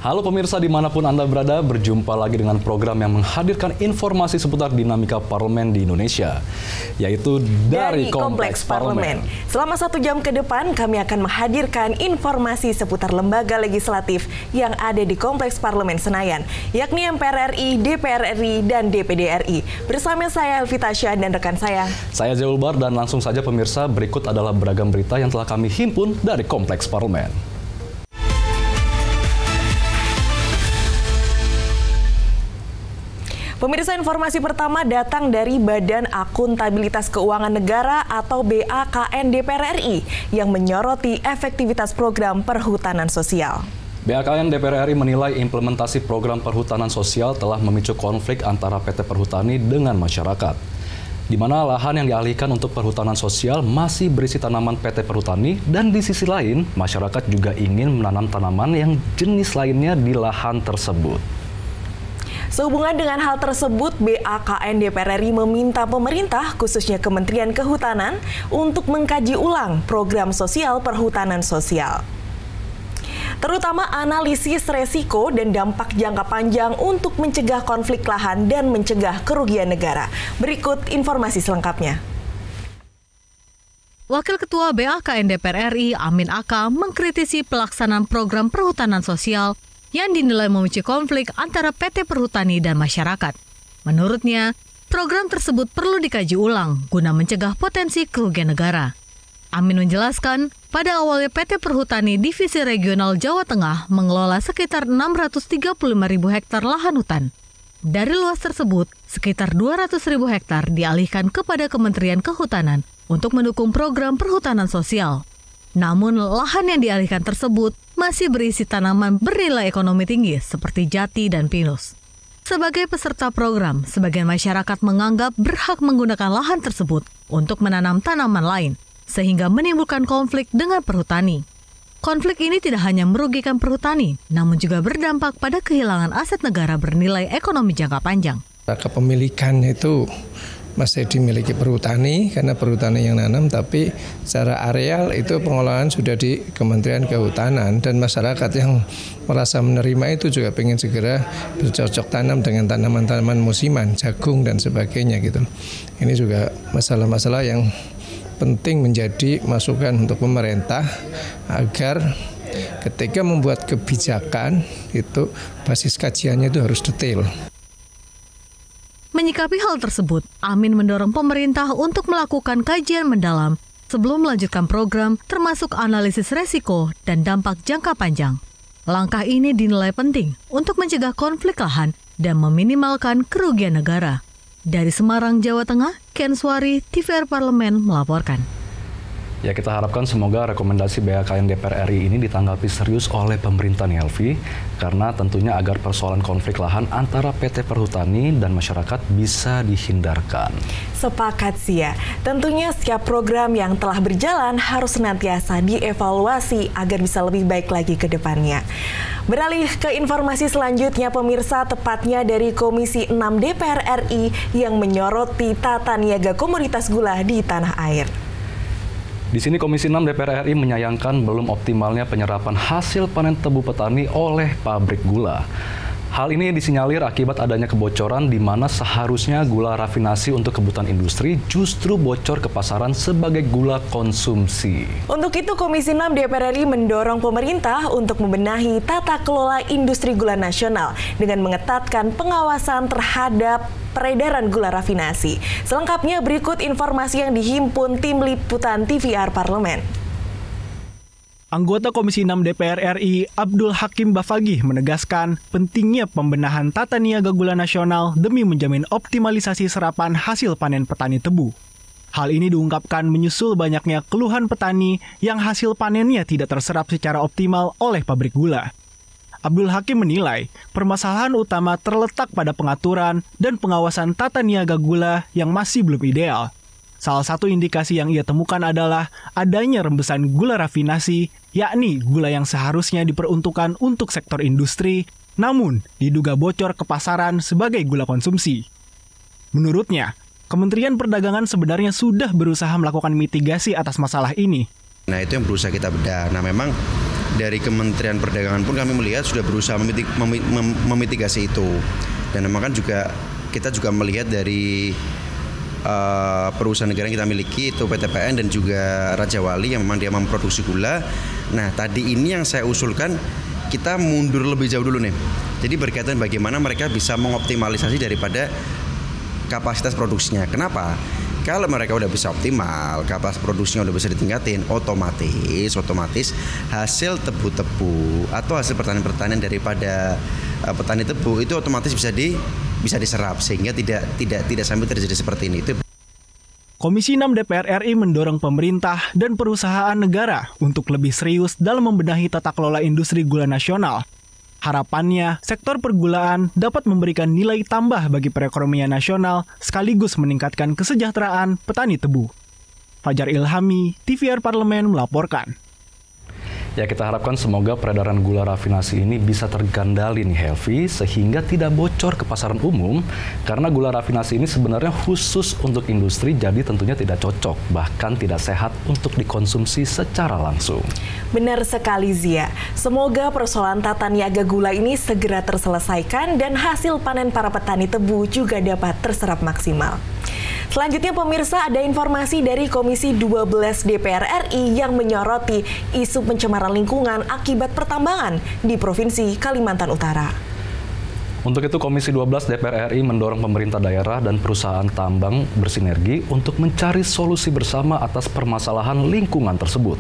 Halo pemirsa dimanapun Anda berada, berjumpa lagi dengan program yang menghadirkan informasi seputar dinamika parlemen di Indonesia, yaitu dari Kompleks Parlemen. Selama 1 jam ke depan, kami akan menghadirkan informasi seputar lembaga legislatif yang ada di Kompleks Parlemen Senayan, yakni MPR RI, DPR RI, dan DPD RI. Bersama saya Elvi Tasya dan rekan saya Zaul Bar, dan langsung saja pemirsa, berikut adalah beragam berita yang telah kami himpun dari Kompleks Parlemen. Pemirsa, informasi pertama datang dari Badan Akuntabilitas Keuangan Negara atau BAKN DPR RI yang menyoroti efektivitas program perhutanan sosial. BAKN DPR RI menilai implementasi program perhutanan sosial telah memicu konflik antara PT Perhutani dengan masyarakat, di mana lahan yang dialihkan untuk perhutanan sosial masih berisi tanaman PT Perhutani, dan di sisi lain masyarakat juga ingin menanam tanaman yang jenis lainnya di lahan tersebut. Sehubungan dengan hal tersebut, BAKN DPR RI meminta pemerintah, khususnya Kementerian Kehutanan, untuk mengkaji ulang program sosial perhutanan sosial, terutama analisis resiko dan dampak jangka panjang untuk mencegah konflik lahan dan mencegah kerugian negara. Berikut informasi selengkapnya. Wakil Ketua BAKN DPR RI, Amin Aka, mengkritisi pelaksanaan program perhutanan sosial yang dinilai memicu konflik antara PT Perhutani dan masyarakat. Menurutnya, program tersebut perlu dikaji ulang guna mencegah potensi kerugian negara. Amin menjelaskan, pada awalnya PT Perhutani Divisi Regional Jawa Tengah mengelola sekitar 635.000 hektar lahan hutan. Dari luas tersebut, sekitar 200.000 hektar dialihkan kepada Kementerian Kehutanan untuk mendukung program perhutanan sosial. Namun, lahan yang dialihkan tersebut masih berisi tanaman bernilai ekonomi tinggi seperti jati dan pinus. Sebagai peserta program, sebagian masyarakat menganggap berhak menggunakan lahan tersebut untuk menanam tanaman lain, sehingga menimbulkan konflik dengan perhutani. Konflik ini tidak hanya merugikan perhutani, namun juga berdampak pada kehilangan aset negara bernilai ekonomi jangka panjang. Kepemilikan itu masih dimiliki perhutani karena perhutani yang nanam, tapi secara areal itu pengelolaan sudah di Kementerian Kehutanan, dan masyarakat yang merasa menerima itu juga ingin segera bercocok tanam dengan tanaman-tanaman musiman, jagung dan sebagainya gitu. Ini juga masalah-masalah yang penting menjadi masukan untuk pemerintah agar ketika membuat kebijakan itu basis kajiannya itu harus detail. Menyikapi hal tersebut, Amin mendorong pemerintah untuk melakukan kajian mendalam sebelum melanjutkan program, termasuk analisis resiko dan dampak jangka panjang. Langkah ini dinilai penting untuk mencegah konflik lahan dan meminimalkan kerugian negara. Dari Semarang, Jawa Tengah, Ken Swari, TVR Parlemen melaporkan. Ya, kita harapkan semoga rekomendasi BAKN DPR RI ini ditanggapi serius oleh pemerintah nih Elvi, karena tentunya agar persoalan konflik lahan antara PT Perhutani dan masyarakat bisa dihindarkan. Sepakat sih ya, tentunya setiap program yang telah berjalan harus senantiasa dievaluasi agar bisa lebih baik lagi ke depannya. Beralih ke informasi selanjutnya pemirsa, tepatnya dari Komisi 6 DPR RI yang menyoroti tata niaga komoditas gula di tanah air. Di sini Komisi 6 DPR RI menyayangkan belum optimalnya penyerapan hasil panen tebu petani oleh pabrik gula. Hal ini disinyalir akibat adanya kebocoran di mana seharusnya gula rafinasi untuk kebutuhan industri justru bocor ke pasaran sebagai gula konsumsi. Untuk itu Komisi 6 DPR RI mendorong pemerintah untuk membenahi tata kelola industri gula nasional dengan mengetatkan pengawasan terhadap peredaran gula rafinasi. Selengkapnya berikut informasi yang dihimpun tim liputan TVR Parlemen. Anggota Komisi 6 DPR RI, Abdul Hakim Bafagih, menegaskan pentingnya pembenahan tata niaga gula nasional demi menjamin optimalisasi serapan hasil panen petani tebu. Hal ini diungkapkan menyusul banyaknya keluhan petani yang hasil panennya tidak terserap secara optimal oleh pabrik gula. Abdul Hakim menilai permasalahan utama terletak pada pengaturan dan pengawasan tata niaga gula yang masih belum ideal. Salah satu indikasi yang ia temukan adalah adanya rembesan gula rafinasi, yakni gula yang seharusnya diperuntukkan untuk sektor industri, namun diduga bocor ke pasaran sebagai gula konsumsi. Menurutnya, Kementerian Perdagangan sebenarnya sudah berusaha melakukan mitigasi atas masalah ini. Nah, itu yang berusaha kita bedah. Nah, memang dari Kementerian Perdagangan pun kami melihat sudah berusaha memitigasi itu. Dan memang kan juga kita juga melihat dari perusahaan negara yang kita miliki itu PT PN dan juga Raja Wali yang memang dia memproduksi gula. Nah, tadi ini yang saya usulkan kita mundur lebih jauh dulu nih. Jadi berkaitan bagaimana mereka bisa mengoptimalisasi daripada kapasitas produksinya. Kenapa? Kalau mereka udah bisa optimal, kapasitas produksinya udah bisa ditingkatin, otomatis hasil tebu-tebu atau hasil pertanian daripada petani tebu itu otomatis bisa diserap sehingga tidak sampai terjadi seperti ini. Komisi 6 DPR RI mendorong pemerintah dan perusahaan negara untuk lebih serius dalam membenahi tata kelola industri gula nasional. Harapannya, sektor pergulaan dapat memberikan nilai tambah bagi perekonomian nasional sekaligus meningkatkan kesejahteraan petani tebu. Fajar Ilhami, TVR Parlemen melaporkan. Ya, kita harapkan semoga peredaran gula rafinasi ini bisa terkendali nih Helvi, sehingga tidak bocor ke pasaran umum, karena gula rafinasi ini sebenarnya khusus untuk industri, jadi tentunya tidak cocok, bahkan tidak sehat untuk dikonsumsi secara langsung. Benar sekali Zia, semoga persoalan tata niaga gula ini segera terselesaikan dan hasil panen para petani tebu juga dapat terserap maksimal. Selanjutnya pemirsa, ada informasi dari Komisi 12 DPR RI yang menyoroti isu pencemaran lingkungan akibat pertambangan di Provinsi Kalimantan Utara. Untuk itu Komisi 12 DPR RI mendorong pemerintah daerah dan perusahaan tambang bersinergi untuk mencari solusi bersama atas permasalahan lingkungan tersebut.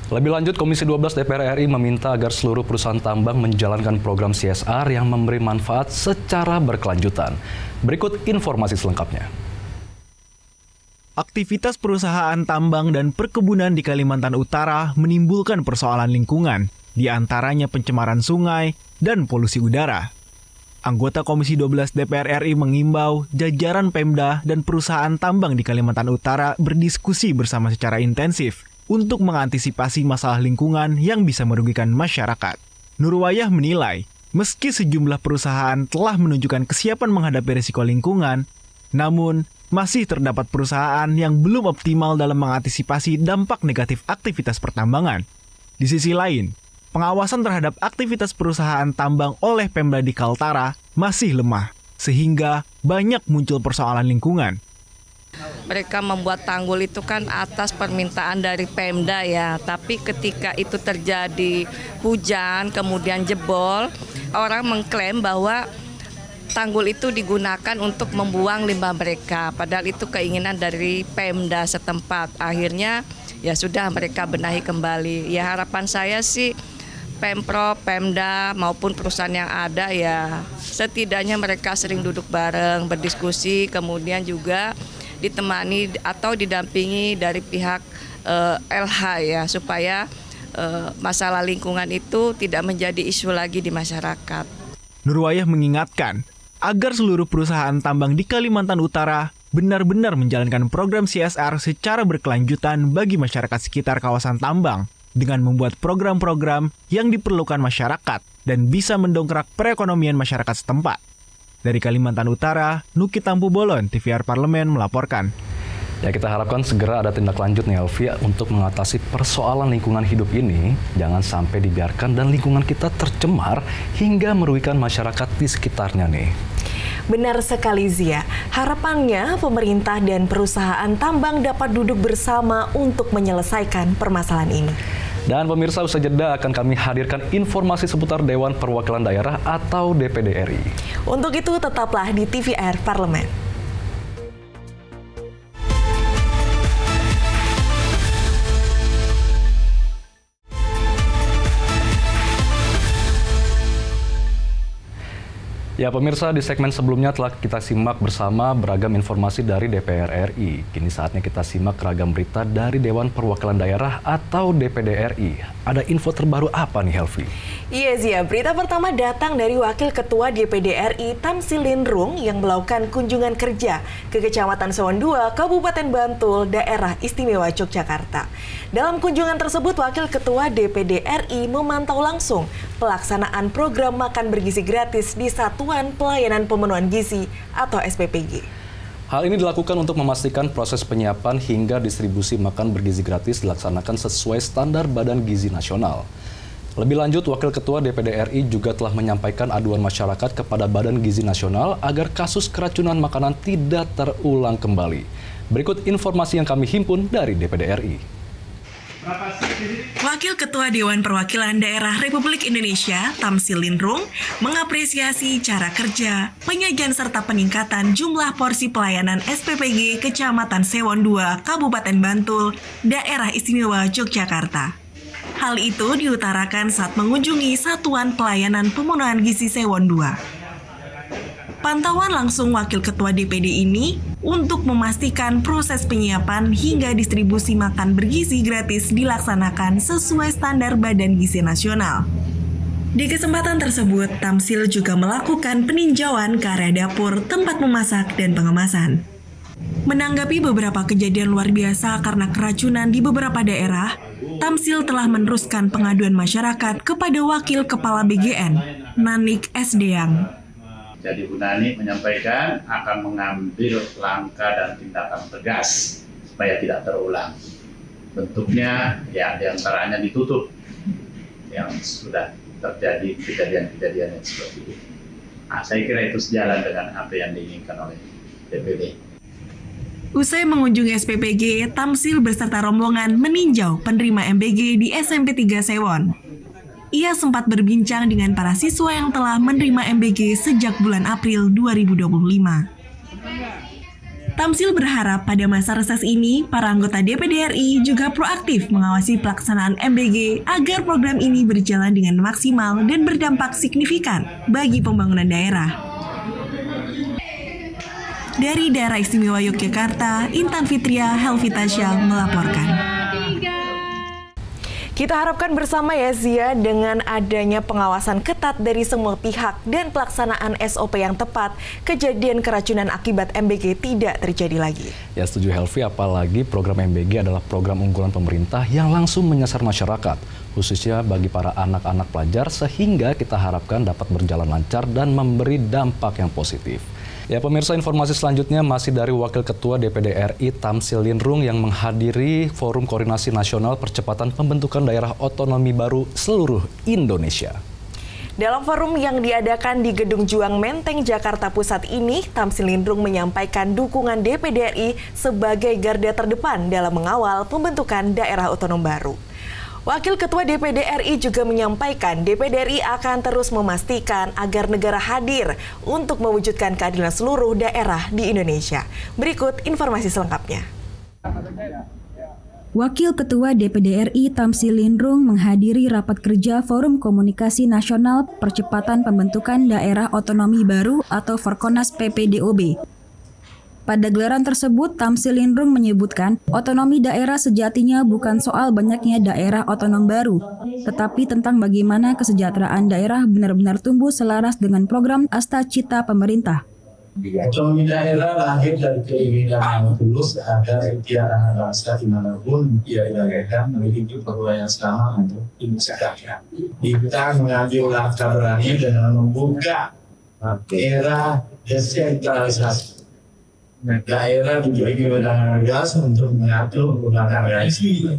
Lebih lanjut, Komisi 12 DPR RI meminta agar seluruh perusahaan tambang menjalankan program CSR yang memberi manfaat secara berkelanjutan. Berikut informasi selengkapnya. Aktivitas perusahaan tambang dan perkebunan di Kalimantan Utara menimbulkan persoalan lingkungan, di antaranya pencemaran sungai dan polusi udara. Anggota Komisi 12 DPR RI mengimbau jajaran Pemda dan perusahaan tambang di Kalimantan Utara berdiskusi bersama secara intensif untuk mengantisipasi masalah lingkungan yang bisa merugikan masyarakat. Nurwayah menilai, meski sejumlah perusahaan telah menunjukkan kesiapan menghadapi risiko lingkungan, namun masih terdapat perusahaan yang belum optimal dalam mengantisipasi dampak negatif aktivitas pertambangan. Di sisi lain, pengawasan terhadap aktivitas perusahaan tambang oleh Pemda di Kaltara masih lemah, sehingga banyak muncul persoalan lingkungan. Mereka membuat tanggul itu kan atas permintaan dari Pemda ya, tapi ketika itu terjadi hujan kemudian jebol, orang mengklaim bahwa tanggul itu digunakan untuk membuang limbah mereka, padahal itu keinginan dari Pemda setempat. Akhirnya ya sudah mereka benahi kembali. Ya harapan saya sih Pemprov, Pemda maupun perusahaan yang ada ya setidaknya mereka sering duduk bareng, berdiskusi, kemudian juga ditemani atau didampingi dari pihak LH ya, supaya masalah lingkungan itu tidak menjadi isu lagi di masyarakat. Nurwayah mengingatkan agar seluruh perusahaan tambang di Kalimantan Utara benar-benar menjalankan program CSR secara berkelanjutan bagi masyarakat sekitar kawasan tambang dengan membuat program-program yang diperlukan masyarakat dan bisa mendongkrak perekonomian masyarakat setempat. Dari Kalimantan Utara, Nuki Tampu Bolon, TVR Parlemen melaporkan. Ya, kita harapkan segera ada tindak lanjut nih Elvia untuk mengatasi persoalan lingkungan hidup ini. Jangan sampai dibiarkan dan lingkungan kita tercemar hingga merugikan masyarakat di sekitarnya nih. Benar sekali Zia, harapannya pemerintah dan perusahaan tambang dapat duduk bersama untuk menyelesaikan permasalahan ini. Dan pemirsa, usai jeda akan kami hadirkan informasi seputar Dewan Perwakilan Daerah atau DPD RI. Untuk itu tetaplah di TVR Parlemen. Ya pemirsa, di segmen sebelumnya telah kita simak bersama beragam informasi dari DPR RI. Kini saatnya kita simak ragam berita dari Dewan Perwakilan Daerah atau DPD RI. Ada info terbaru apa nih Helvi? Iya Zia, berita pertama datang dari Wakil Ketua DPD RI Tamsil Lindrung yang melakukan kunjungan kerja ke Kecamatan Sawan II, Kabupaten Bantul, Daerah Istimewa Yogyakarta. Dalam kunjungan tersebut, Wakil Ketua DPD RI memantau langsung pelaksanaan program makan bergizi gratis di Satuan Pelayanan Pemenuhan Gizi atau SPPG. Hal ini dilakukan untuk memastikan proses penyiapan hingga distribusi makan bergizi gratis dilaksanakan sesuai standar Badan Gizi Nasional. Lebih lanjut, Wakil Ketua DPD RI juga telah menyampaikan aduan masyarakat kepada Badan Gizi Nasional agar kasus keracunan makanan tidak terulang kembali. Berikut informasi yang kami himpun dari DPD RI. Wakil Ketua Dewan Perwakilan Daerah Republik Indonesia, Tamsil Lindrung, mengapresiasi cara kerja, penyajian serta peningkatan jumlah porsi pelayanan SPPG Kecamatan Sewon 2, Kabupaten Bantul, Daerah Istimewa Yogyakarta. Hal itu diutarakan saat mengunjungi Satuan Pelayanan Pemenuhan Gizi Sewon 2. Pantauan langsung Wakil Ketua DPD ini untuk memastikan proses penyiapan hingga distribusi makan bergizi gratis dilaksanakan sesuai standar Badan Gizi Nasional. Di kesempatan tersebut, Tamsil juga melakukan peninjauan ke area dapur, tempat memasak, dan pengemasan. Menanggapi beberapa kejadian luar biasa karena keracunan di beberapa daerah, Tamsil telah meneruskan pengaduan masyarakat kepada Wakil Kepala BGN, Nanik Sdeang. Jadi Bu Nani menyampaikan akan mengambil langkah dan tindakan tegas supaya tidak terulang. Bentuknya ya diantaranya ditutup yang sudah terjadi kejadian-kejadian yang seperti ini. Saya kira itu sejalan dengan apa yang diinginkan oleh DPD. Usai mengunjungi SPPG, Tamsil beserta rombongan meninjau penerima MBG di SMP 3 Sewon. Ia sempat berbincang dengan para siswa yang telah menerima MBG sejak bulan April 2025. Tamsil berharap pada masa reses ini, para anggota DPD RI juga proaktif mengawasi pelaksanaan MBG agar program ini berjalan dengan maksimal dan berdampak signifikan bagi pembangunan daerah. Dari Daerah Istimewa Yogyakarta, Intan Fitria, Helvitasya melaporkan. Kita harapkan bersama ya Zia, dengan adanya pengawasan ketat dari semua pihak dan pelaksanaan SOP yang tepat, kejadian keracunan akibat MBG tidak terjadi lagi. Ya setuju Helvi, apalagi program MBG adalah program unggulan pemerintah yang langsung menyasar masyarakat, khususnya bagi para anak-anak pelajar, sehingga kita harapkan dapat berjalan lancar dan memberi dampak yang positif. Ya pemirsa, informasi selanjutnya masih dari Wakil Ketua DPD RI Tamsil Lindrung yang menghadiri Forum Koordinasi Nasional Percepatan Pembentukan Daerah Otonomi Baru seluruh Indonesia. Dalam forum yang diadakan di Gedung Juang Menteng, Jakarta Pusat ini, Tamsil Lindrung menyampaikan dukungan DPD RI sebagai garda terdepan dalam mengawal pembentukan daerah otonom baru. Wakil Ketua DPD RI juga menyampaikan DPD RI akan terus memastikan agar negara hadir untuk mewujudkan keadilan seluruh daerah di Indonesia. Berikut informasi selengkapnya. Wakil Ketua DPD RI Tamsil Lindrung menghadiri rapat kerja Forum Komunikasi Nasional Percepatan Pembentukan Daerah Otonomi Baru atau Forkonas PPDOB. Pada gelaran tersebut, Tamsil Lindrung menyebutkan otonomi daerah sejatinya bukan soal banyaknya daerah otonom baru, tetapi tentang bagaimana kesejahteraan daerah benar-benar tumbuh selaras dengan program Astacita pemerintah. Otonomi daerah lahir dari keinginan yang tulus agar setiap anak bangsa dimanapun ia dilahirkan memiliki peluang yang sama untuk disejahterakan. Kita mengambil langkah berani dengan membuka era desentralisasi. Daerah dibagi wewenang luas untuk mengatur penggunaan regulasi.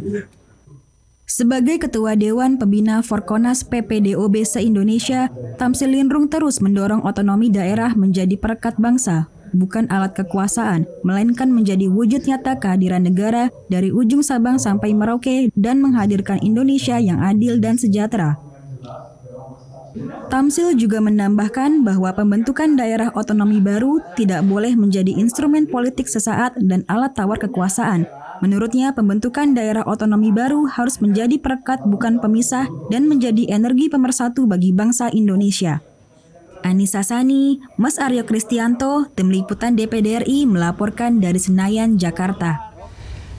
Sebagai Ketua Dewan Pembina Forkonas PPDOB se-Indonesia, Tamsil Lindrung terus mendorong otonomi daerah menjadi perekat bangsa, bukan alat kekuasaan, melainkan menjadi wujud nyata kehadiran negara dari ujung Sabang sampai Merauke dan menghadirkan Indonesia yang adil dan sejahtera. Tamsil juga menambahkan bahwa pembentukan daerah otonomi baru tidak boleh menjadi instrumen politik sesaat dan alat tawar kekuasaan. Menurutnya, pembentukan daerah otonomi baru harus menjadi perekat bukan pemisah dan menjadi energi pemersatu bagi bangsa Indonesia. Anissa Sani, Mas Aryo Kristianto, Tim Liputan DPD RI melaporkan dari Senayan, Jakarta.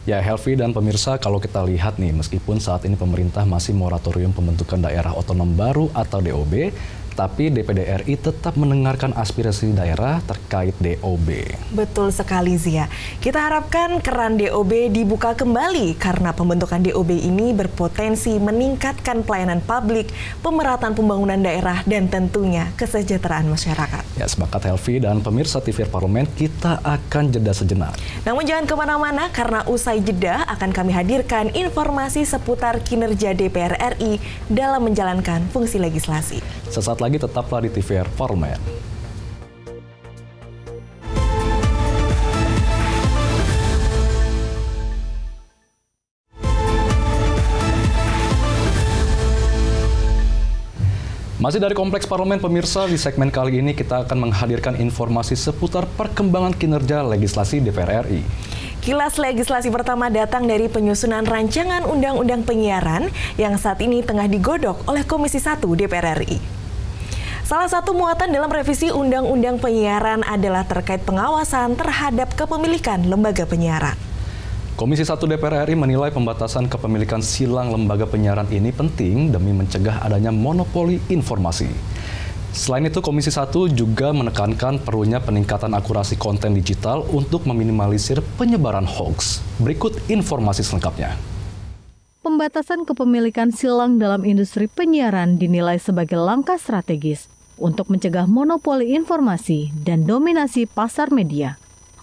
Ya Helvi dan pemirsa, kalau kita lihat nih, meskipun saat ini pemerintah masih moratorium pembentukan daerah otonom baru atau DOB, tapi DPD RI tetap mendengarkan aspirasi daerah terkait DOB. Betul sekali, Zia. Kita harapkan keran DOB dibuka kembali karena pembentukan DOB ini berpotensi meningkatkan pelayanan publik, pemerataan pembangunan daerah, dan tentunya kesejahteraan masyarakat. Ya, sepakat Helvi dan pemirsa TVR Parlemen, kita akan jeda sejenak. Namun jangan kemana-mana karena usai jeda akan kami hadirkan informasi seputar kinerja DPR RI dalam menjalankan fungsi legislasi. Sesaat lagi tetaplah di TVR Parlemen. Masih dari Kompleks Parlemen, pemirsa, di segmen kali ini kita akan menghadirkan informasi seputar perkembangan kinerja legislasi DPR RI. Kilas legislasi pertama datang dari penyusunan rancangan Undang-Undang Penyiaran yang saat ini tengah digodok oleh Komisi 1 DPR RI. Salah satu muatan dalam revisi Undang-Undang Penyiaran adalah terkait pengawasan terhadap kepemilikan lembaga penyiaran. Komisi 1 DPR RI menilai pembatasan kepemilikan silang lembaga penyiaran ini penting demi mencegah adanya monopoli informasi. Selain itu, Komisi 1 juga menekankan perlunya peningkatan akurasi konten digital untuk meminimalisir penyebaran hoax. Berikut informasi selengkapnya. Pembatasan kepemilikan silang dalam industri penyiaran dinilai sebagai langkah strategis untuk mencegah monopoli informasi dan dominasi pasar media.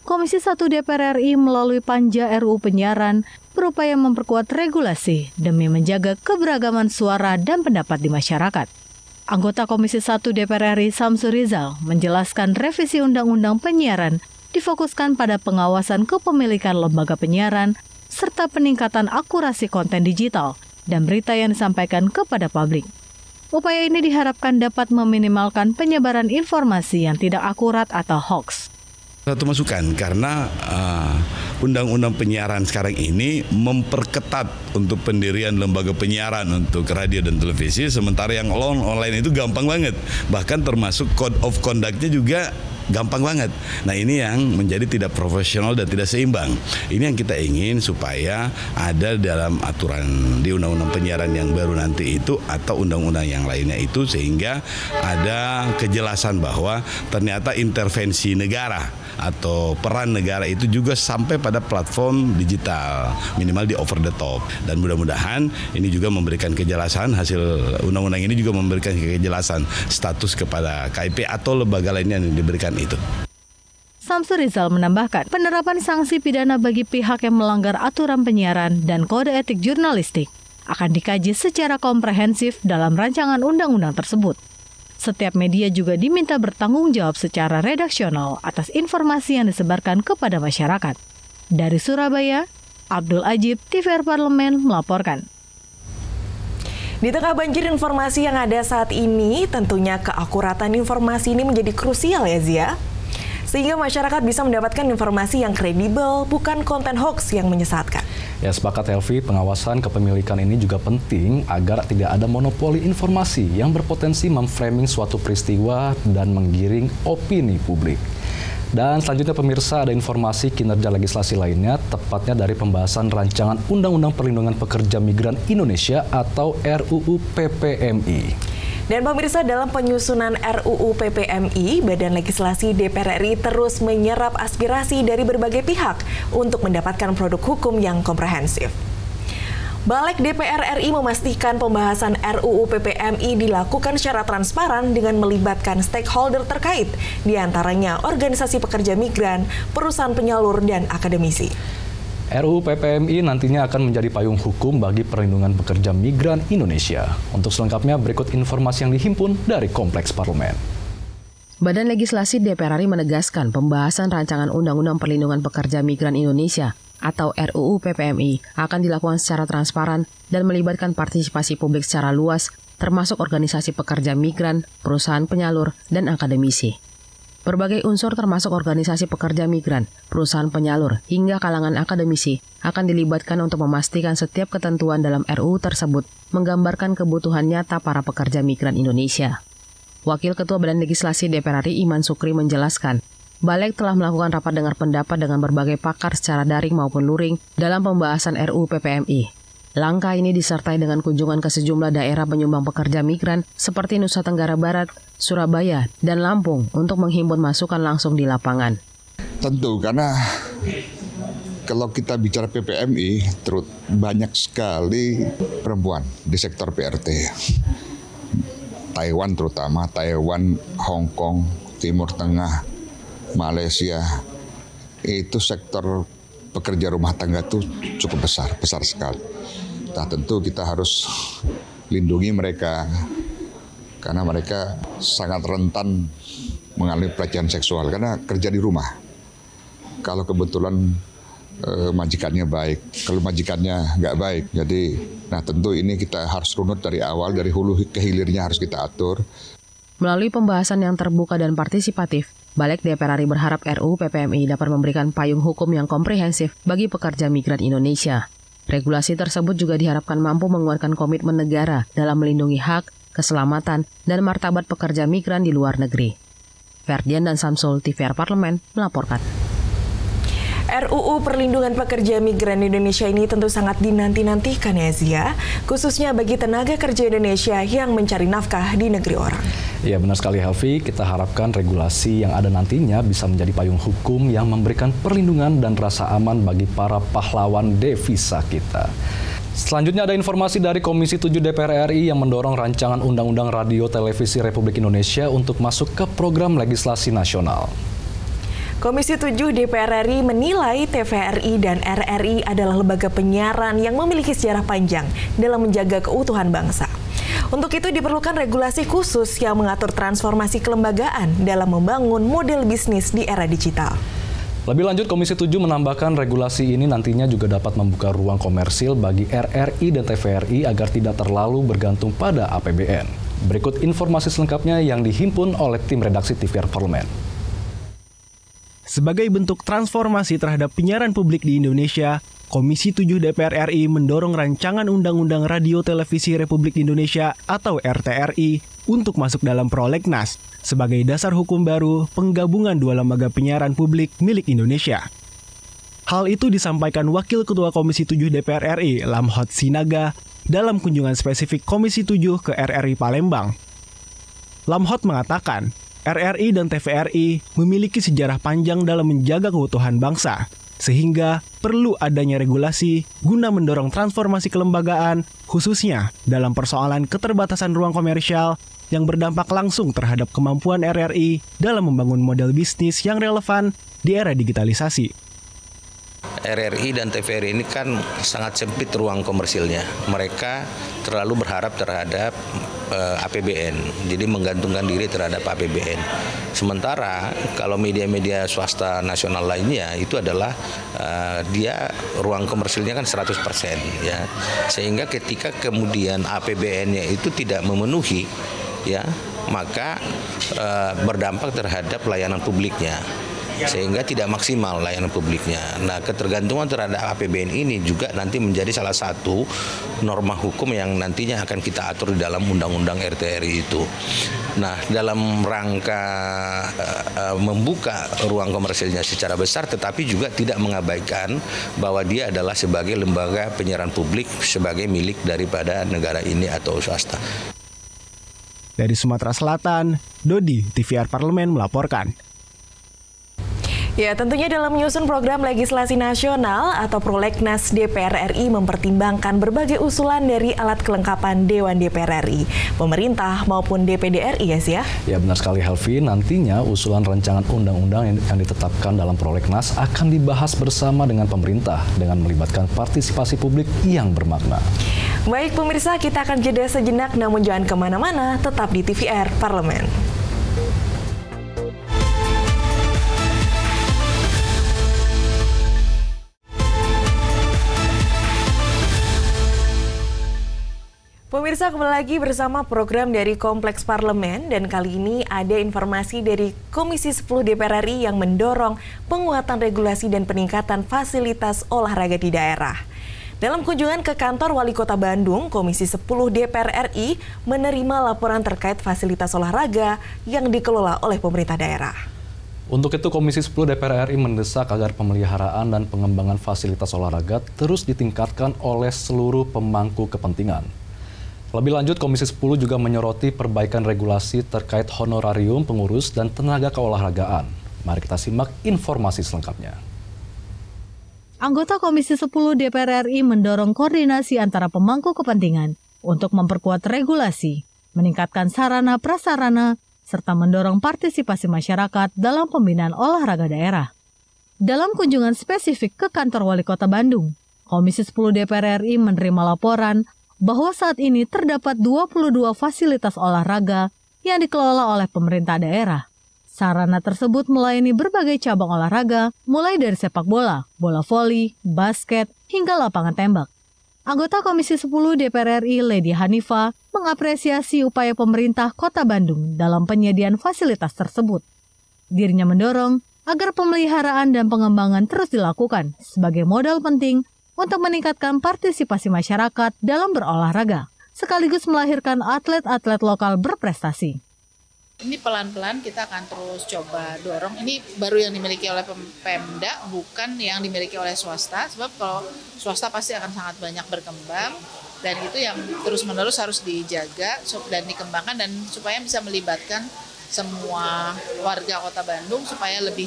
Komisi 1 DPR RI melalui Panja RUU Penyiaran berupaya memperkuat regulasi demi menjaga keberagaman suara dan pendapat di masyarakat. Anggota Komisi 1 DPR RI Samsur Rizal menjelaskan revisi Undang-Undang Penyiaran difokuskan pada pengawasan kepemilikan lembaga penyiaran serta peningkatan akurasi konten digital dan berita yang disampaikan kepada publik. Upaya ini diharapkan dapat meminimalkan penyebaran informasi yang tidak akurat atau hoax. Satu masukan karena Undang-Undang Penyiaran sekarang ini memperketat untuk pendirian lembaga penyiaran untuk radio dan televisi, sementara yang online itu gampang banget, bahkan termasuk code of conduct-nya juga gampang banget. Nah, ini yang menjadi tidak profesional dan tidak seimbang. Ini yang kita ingin supaya ada dalam aturan di Undang-Undang Penyiaran yang baru nanti itu atau undang-undang yang lainnya itu, sehingga ada kejelasan bahwa ternyata intervensi negara atau peran negara itu juga sampai pada platform digital, minimal di over the top. Dan mudah-mudahan ini juga memberikan kejelasan, hasil undang-undang ini juga memberikan kejelasan status kepada KIP atau lembaga lainnya yang diberikan itu. Samsur Rizal menambahkan, penerapan sanksi pidana bagi pihak yang melanggar aturan penyiaran dan kode etik jurnalistik akan dikaji secara komprehensif dalam rancangan undang-undang tersebut. Setiap media juga diminta bertanggung jawab secara redaksional atas informasi yang disebarkan kepada masyarakat. Dari Surabaya, Abdul Ajib, TVR Parlemen melaporkan. Di tengah banjir informasi yang ada saat ini, tentunya keakuratan informasi ini menjadi krusial ya Zia. Sehingga masyarakat bisa mendapatkan informasi yang kredibel, bukan konten hoax yang menyesatkan. Ya, sepakat Helvi, pengawasan kepemilikan ini juga penting agar tidak ada monopoli informasi yang berpotensi memframing suatu peristiwa dan menggiring opini publik. Dan selanjutnya pemirsa, ada informasi kinerja legislasi lainnya, tepatnya dari pembahasan rancangan Undang-Undang Perlindungan Pekerja Migran Indonesia atau RUU PPMI. Dan pemirsa, dalam penyusunan RUU PPMI, Badan Legislasi DPR RI terus menyerap aspirasi dari berbagai pihak untuk mendapatkan produk hukum yang komprehensif. Balik DPR RI memastikan pembahasan RUU PPMI dilakukan secara transparan dengan melibatkan stakeholder terkait, diantaranya organisasi pekerja migran, perusahaan penyalur, dan akademisi. RUU PPMI nantinya akan menjadi payung hukum bagi perlindungan pekerja migran Indonesia. Untuk selengkapnya berikut informasi yang dihimpun dari Kompleks Parlemen. Badan Legislasi DPR RI menegaskan pembahasan rancangan Undang-Undang Perlindungan Pekerja Migran Indonesia atau RUU PPMI akan dilakukan secara transparan dan melibatkan partisipasi publik secara luas, termasuk organisasi pekerja migran, perusahaan penyalur, dan akademisi. Berbagai unsur termasuk organisasi pekerja migran, perusahaan penyalur, hingga kalangan akademisi akan dilibatkan untuk memastikan setiap ketentuan dalam RUU tersebut menggambarkan kebutuhan nyata para pekerja migran Indonesia. Wakil Ketua Badan Legislasi DPR RI Iman Sukri menjelaskan, Balik telah melakukan rapat dengar pendapat dengan berbagai pakar secara daring maupun luring dalam pembahasan RUU PPMI. Langkah ini disertai dengan kunjungan ke sejumlah daerah penyumbang pekerja migran seperti Nusa Tenggara Barat, Surabaya, dan Lampung untuk menghimpun masukan langsung di lapangan. Tentu, karena kalau kita bicara PPMI, banyak sekali perempuan di sektor PRT. Taiwan terutama, Taiwan, Hong Kong, Timur Tengah, Malaysia, itu sektor pekerja rumah tangga itu cukup besar sekali. Nah tentu kita harus lindungi mereka, karena mereka sangat rentan mengalami pelecehan seksual, karena kerja di rumah. Kalau kebetulan majikannya baik, kalau majikannya nggak baik. Jadi, nah tentu ini kita harus runut dari awal, dari hulu ke hilirnya harus kita atur. Melalui pembahasan yang terbuka dan partisipatif, Balik DPR RI berharap RUU PPMI dapat memberikan payung hukum yang komprehensif bagi pekerja migran Indonesia. Regulasi tersebut juga diharapkan mampu menguatkan komitmen negara dalam melindungi hak, keselamatan, dan martabat pekerja migran di luar negeri. Ferdian dan Samsul, TVR Parlemen, melaporkan. RUU Perlindungan Pekerja Migran Indonesia ini tentu sangat dinanti-nantikan ya Zia, khususnya bagi tenaga kerja Indonesia yang mencari nafkah di negeri orang. Ya benar sekali Helvi, kita harapkan regulasi yang ada nantinya bisa menjadi payung hukum yang memberikan perlindungan dan rasa aman bagi para pahlawan devisa kita. Selanjutnya ada informasi dari Komisi 7 DPR RI yang mendorong rancangan Undang-Undang Radio Televisi Republik Indonesia untuk masuk ke program legislasi nasional. Komisi 7 DPR RI menilai TVRI dan RRI adalah lembaga penyiaran yang memiliki sejarah panjang dalam menjaga keutuhan bangsa. Untuk itu diperlukan regulasi khusus yang mengatur transformasi kelembagaan dalam membangun model bisnis di era digital. Lebih lanjut, Komisi 7 menambahkan regulasi ini nantinya juga dapat membuka ruang komersil bagi RRI dan TVRI agar tidak terlalu bergantung pada APBN. Berikut informasi selengkapnya yang dihimpun oleh tim redaksi TVR Parlemen. Sebagai bentuk transformasi terhadap penyiaran publik di Indonesia, Komisi 7 DPR RI mendorong rancangan Undang-Undang Radio Televisi Republik Indonesia atau RTRI untuk masuk dalam prolegnas sebagai dasar hukum baru penggabungan dua lembaga penyiaran publik milik Indonesia. Hal itu disampaikan Wakil Ketua Komisi 7 DPR RI, Lamhot Sinaga, dalam kunjungan spesifik Komisi 7 ke RRI Palembang. Lamhot mengatakan, RRI dan TVRI memiliki sejarah panjang dalam menjaga keutuhan bangsa, sehingga perlu adanya regulasi guna mendorong transformasi kelembagaan, khususnya dalam persoalan keterbatasan ruang komersial yang berdampak langsung terhadap kemampuan RRI dalam membangun model bisnis yang relevan di era digitalisasi. RRI dan TVRI ini kan sangat sempit ruang komersilnya. Mereka terlalu berharap terhadap APBN, jadi menggantungkan diri terhadap APBN. Sementara kalau media-media swasta nasional lainnya itu adalah dia ruang komersilnya kan 100% ya. Sehingga ketika kemudian APBN-nya itu tidak memenuhi ya, maka berdampak terhadap layanan publiknya. Sehingga tidak maksimal layanan publiknya. Nah, ketergantungan terhadap APBN ini juga nanti menjadi salah satu norma hukum yang nantinya akan kita atur di dalam Undang-Undang RTRI itu. Nah, dalam rangka membuka ruang komersilnya secara besar, tetapi juga tidak mengabaikan bahwa dia adalah sebagai lembaga penyiaran publik, sebagai milik daripada negara ini atau swasta. Dari Sumatera Selatan, Dodi, TVR Parlemen melaporkan. Ya, tentunya dalam menyusun program legislasi nasional atau Prolegnas, DPR RI mempertimbangkan berbagai usulan dari alat kelengkapan Dewan DPR RI, pemerintah maupun DPD RI ya. Ya benar sekali Helvi, nantinya usulan rancangan undang-undang yang ditetapkan dalam Prolegnas akan dibahas bersama dengan pemerintah dengan melibatkan partisipasi publik yang bermakna. Baik pemirsa, kita akan jeda sejenak namun jangan kemana-mana, tetap di TVR Parlemen. Pemirsa, kembali lagi bersama program dari Kompleks Parlemen dan kali ini ada informasi dari Komisi 10 DPR RI yang mendorong penguatan regulasi dan peningkatan fasilitas olahraga di daerah. Dalam kunjungan ke kantor Wali Kota Bandung, Komisi 10 DPR RI menerima laporan terkait fasilitas olahraga yang dikelola oleh pemerintah daerah. Untuk itu, Komisi 10 DPR RI mendesak agar pemeliharaan dan pengembangan fasilitas olahraga terus ditingkatkan oleh seluruh pemangku kepentingan. Lebih lanjut, Komisi 10 juga menyoroti perbaikan regulasi terkait honorarium pengurus dan tenaga keolahragaan. Mari kita simak informasi selengkapnya. Anggota Komisi 10 DPR RI mendorong koordinasi antara pemangku kepentingan untuk memperkuat regulasi, meningkatkan sarana prasarana, serta mendorong partisipasi masyarakat dalam pembinaan olahraga daerah. Dalam kunjungan spesifik ke kantor Wali Kota Bandung, Komisi 10 DPR RI menerima laporan bahwa saat ini terdapat 22 fasilitas olahraga yang dikelola oleh pemerintah daerah. Sarana tersebut melayani berbagai cabang olahraga, mulai dari sepak bola, bola voli, basket, hingga lapangan tembak. Anggota Komisi 10 DPR RI Lady Hanifa mengapresiasi upaya pemerintah Kota Bandung dalam penyediaan fasilitas tersebut. Dirinya mendorong agar pemeliharaan dan pengembangan terus dilakukan sebagai modal penting untuk meningkatkan partisipasi masyarakat dalam berolahraga, sekaligus melahirkan atlet-atlet lokal berprestasi. Ini pelan-pelan kita akan terus coba dorong. Ini baru yang dimiliki oleh Pemda, bukan yang dimiliki oleh swasta. Sebab kalau swasta pasti akan sangat banyak berkembang. Dan itu yang terus-menerus harus dijaga dan dikembangkan. Dan supaya bisa melibatkan semua warga Kota Bandung supaya lebih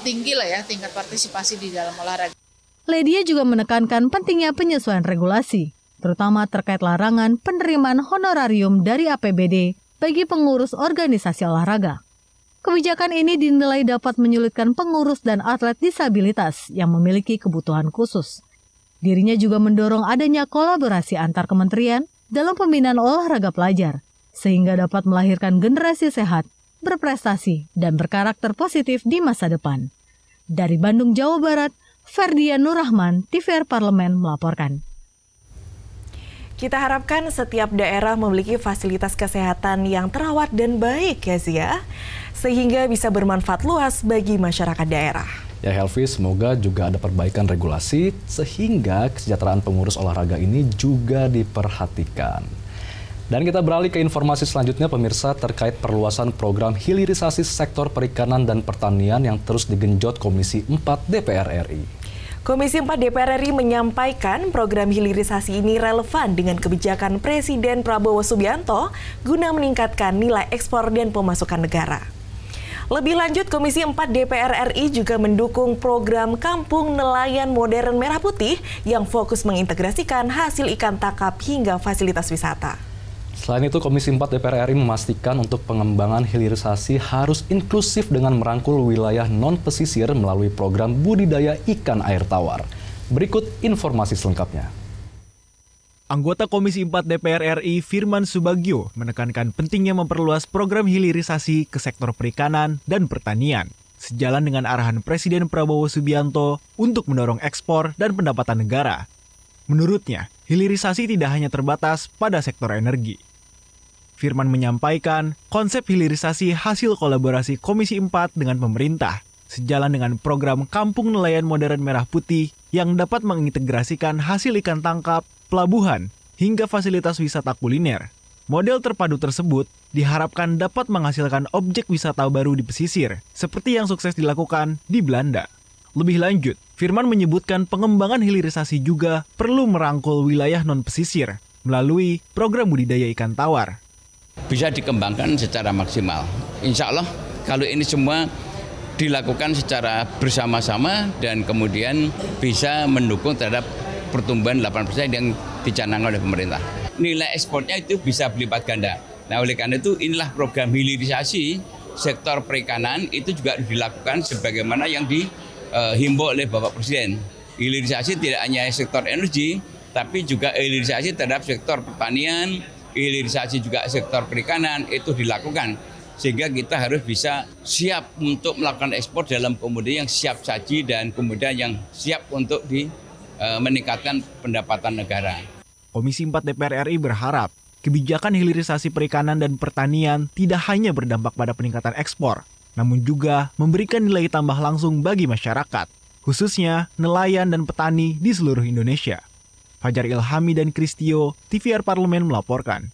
tinggi lah ya tingkat partisipasi di dalam olahraga. Ledia juga menekankan pentingnya penyesuaian regulasi, terutama terkait larangan penerimaan honorarium dari APBD bagi pengurus organisasi olahraga. Kebijakan ini dinilai dapat menyulitkan pengurus dan atlet disabilitas yang memiliki kebutuhan khusus. Dirinya juga mendorong adanya kolaborasi antar kementerian dalam pembinaan olahraga pelajar, sehingga dapat melahirkan generasi sehat, berprestasi, dan berkarakter positif di masa depan. Dari Bandung, Jawa Barat, Ferdian Nurrahman, TVR Parlemen melaporkan. Kita harapkan setiap daerah memiliki fasilitas kesehatan yang terawat dan baik ya Zia, sehingga bisa bermanfaat luas bagi masyarakat daerah. Ya Helvi, semoga juga ada perbaikan regulasi sehingga kesejahteraan pengurus olahraga ini juga diperhatikan. Dan kita beralih ke informasi selanjutnya pemirsa terkait perluasan program hilirisasi sektor perikanan dan pertanian yang terus digenjot Komisi 4 DPR RI. Komisi 4 DPR RI menyampaikan program hilirisasi ini relevan dengan kebijakan Presiden Prabowo Subianto guna meningkatkan nilai ekspor dan pemasukan negara. Lebih lanjut, Komisi 4 DPR RI juga mendukung program Kampung Nelayan Modern Merah Putih yang fokus mengintegrasikan hasil ikan tangkap hingga fasilitas wisata. Selain itu, Komisi 4 DPR RI memastikan untuk pengembangan hilirisasi harus inklusif dengan merangkul wilayah non-pesisir melalui program budidaya ikan air tawar. Berikut informasi selengkapnya. Anggota Komisi 4 DPR RI Firman Subagio menekankan pentingnya memperluas program hilirisasi ke sektor perikanan dan pertanian, sejalan dengan arahan Presiden Prabowo Subianto untuk mendorong ekspor dan pendapatan negara. Menurutnya, hilirisasi tidak hanya terbatas pada sektor energi. Firman menyampaikan konsep hilirisasi hasil kolaborasi Komisi 4 dengan pemerintah, sejalan dengan program Kampung Nelayan Modern Merah Putih yang dapat mengintegrasikan hasil ikan tangkap, pelabuhan, hingga fasilitas wisata kuliner. Model terpadu tersebut diharapkan dapat menghasilkan objek wisata baru di pesisir, seperti yang sukses dilakukan di Belanda. Lebih lanjut, Firman menyebutkan pengembangan hilirisasi juga perlu merangkul wilayah non-pesisir melalui program budidaya ikan tawar. Bisa dikembangkan secara maksimal. Insya Allah kalau ini semua dilakukan secara bersama-sama dan kemudian bisa mendukung terhadap pertumbuhan 8% yang dicanangkan oleh pemerintah. Nilai ekspornya itu bisa berlipat ganda. Nah oleh karena itu inilah program hilirisasi sektor perikanan itu juga dilakukan sebagaimana yang dihimbau oleh Bapak Presiden. Hilirisasi tidak hanya sektor energi, tapi juga hilirisasi terhadap sektor pertanian, hilirisasi juga sektor perikanan itu dilakukan. Sehingga kita harus bisa siap untuk melakukan ekspor dalam komoditi yang siap saji dan kemudian yang siap untuk meningkatkan pendapatan negara. Komisi 4 DPR RI berharap kebijakan hilirisasi perikanan dan pertanian tidak hanya berdampak pada peningkatan ekspor, namun juga memberikan nilai tambah langsung bagi masyarakat, khususnya nelayan dan petani di seluruh Indonesia. Fajar Ilhami dan Kristio, TVR Parlemen melaporkan.